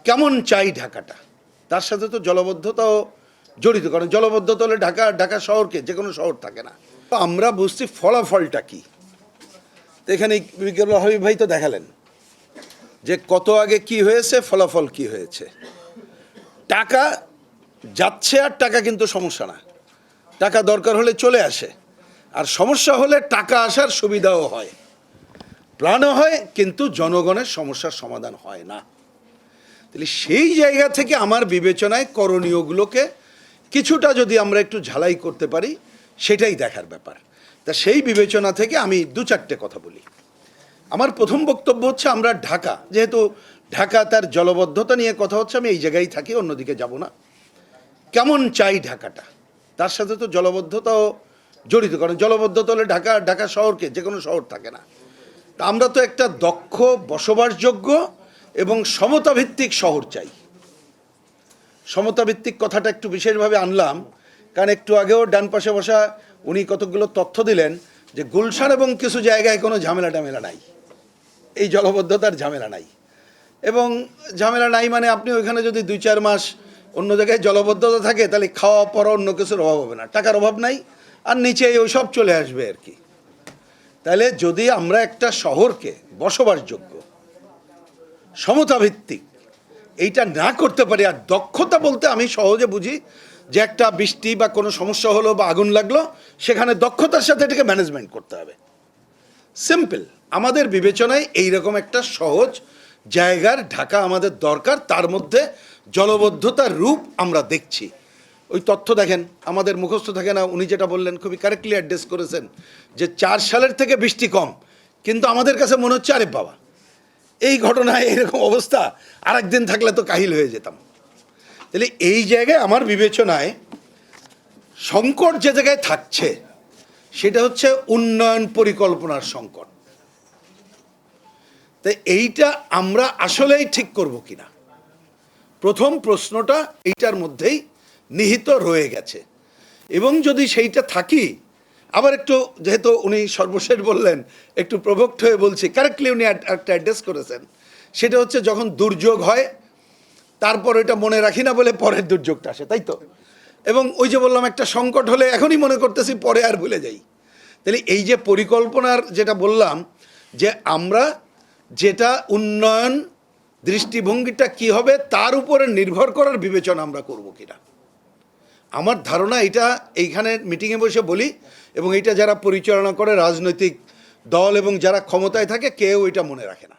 কেমন চাই ঢাকাটা, তার সাথে তো জলবদ্ধতাও জড়িত, কারণ জলবদ্ধতা হলে ঢাকা শহরকে যে কোনো শহর থাকে না। তো আমরা বুঝছি ফলাফলটা কি। তো এখানে হাবিব ভাই তো দেখালেন যে কত আগে কি হয়েছে, ফলাফল কি হয়েছে। টাকা যাচ্ছে আর টাকা কিন্তু সমস্যা না, টাকা দরকার হলে চলে আসে, আর সমস্যা হলে টাকা আসার সুবিধাও হয়, প্ল্যানও হয়, কিন্তু জনগণের সমস্যার সমাধান হয় না। তাহলে সেই জায়গা থেকে আমার বিবেচনায় করণীয়গুলোকে কিছুটা যদি আমরা একটু ঝালাই করতে পারি, সেটাই দেখার ব্যাপার। তা সেই বিবেচনা থেকে আমি দু চারটে কথা বলি। আমার প্রথম বক্তব্য হচ্ছে, আমরা ঢাকা, যেহেতু ঢাকা তার জলবদ্ধতা নিয়ে কথা হচ্ছে, আমি এই জায়গায় থাকি, অন্যদিকে যাব না। কেমন চাই ঢাকাটা, তার সাথে তো জলবদ্ধতাও জড়িত, কারণ জলবদ্ধতা হলে ঢাকা শহরকে যে কোনো শহর থাকে না। তা আমরা তো একটা দক্ষ, বসবাসযোগ্য এবং সমতাভিত্তিক শহর চাই। সমতাভিত্তিক কথাটা একটু বিশেষভাবে আনলাম, কারণ একটু আগেও ডান পাশে বসা উনি কতগুলো তথ্য দিলেন যে গুলশান এবং কিছু জায়গায় কোনো ঝামেলা টামেলা নাই, এই জলবদ্ধতার ঝামেলা নাই। এবং ঝামেলা নাই মানে আপনি ওইখানে যদি 2-4 মাস অন্য জায়গায় জলবদ্ধতা থাকে, তাহলে খাওয়া পড়া অন্য কিছুর অভাব হবে না, টাকার অভাব নাই, আর নিচে ওই সব চলে আসবে আর কি। তাহলে যদি আমরা একটা শহরকে বসবাসযোগ্য, সমতাভিত্তিক এইটা না করতে পারি, আর দক্ষতা বলতে আমি সহজে বুঝি যে একটা বৃষ্টি বা কোনো সমস্যা হলো বা আগুন লাগলো, সেখানে দক্ষতার সাথে এটাকে ম্যানেজমেন্ট করতে হবে। সিম্পল, আমাদের বিবেচনায় এইরকম একটা সহজ জায়গার ঢাকা আমাদের দরকার। তার মধ্যে জলবদ্ধতার রূপ আমরা দেখছি। ওই তথ্য দেখেন, আমাদের মুখস্থ থাকে না, উনি যেটা বললেন খুবই কারেক্টলি অ্যাড্রেস করেছেন যে 4 সালের থেকে বৃষ্টি কম, কিন্তু আমাদের কাছে মনে হচ্ছে আরে বাবা, এই ঘটনায় এরকম অবস্থা আর একদিন থাকলে তো কাহিল হয়ে যেতাম। তাহলে এই জায়গায় আমার বিবেচনায় সংকট যে জায়গায় থাকছে, সেটা হচ্ছে উন্নয়ন পরিকল্পনার সংকট। তাই এইটা আমরা আসলেই ঠিক করব কিনা, প্রথম প্রশ্নটা এইটার মধ্যেই নিহিত রয়ে গেছে। এবং যদি সেইটা থাকি, আবার একটু, যেহেতু উনি সর্বশেষ বললেন, একটু প্রভোক্ট হয়ে বলছি, কারেক্টলি উনি একটা অ্যাড্রেস করেছেন, সেটা হচ্ছে যখন দুর্যোগ হয় তারপর এটা মনে রাখি না বলে পরের দুর্যোগটা আসে, তাই তো। এবং ওই যে বললাম, একটা সংকট হলে এখনই মনে করতেছি, পরে আর ভুলে যাই। তাহলে এই যে পরিকল্পনার যেটা বললাম, যে আমরা যেটা উন্নয়ন দৃষ্টিভঙ্গিটা কি হবে তার উপরে নির্ভর করার বিবেচনা আমরা করব কিনা, আমার ধারণা এটা এইখানে মিটিংয়ে বসে বলি, এবং এটা যারা পরিচালনা করে রাজনৈতিক দল এবং যারা ক্ষমতায় থাকে, কেউ এটা মনে রাখে না।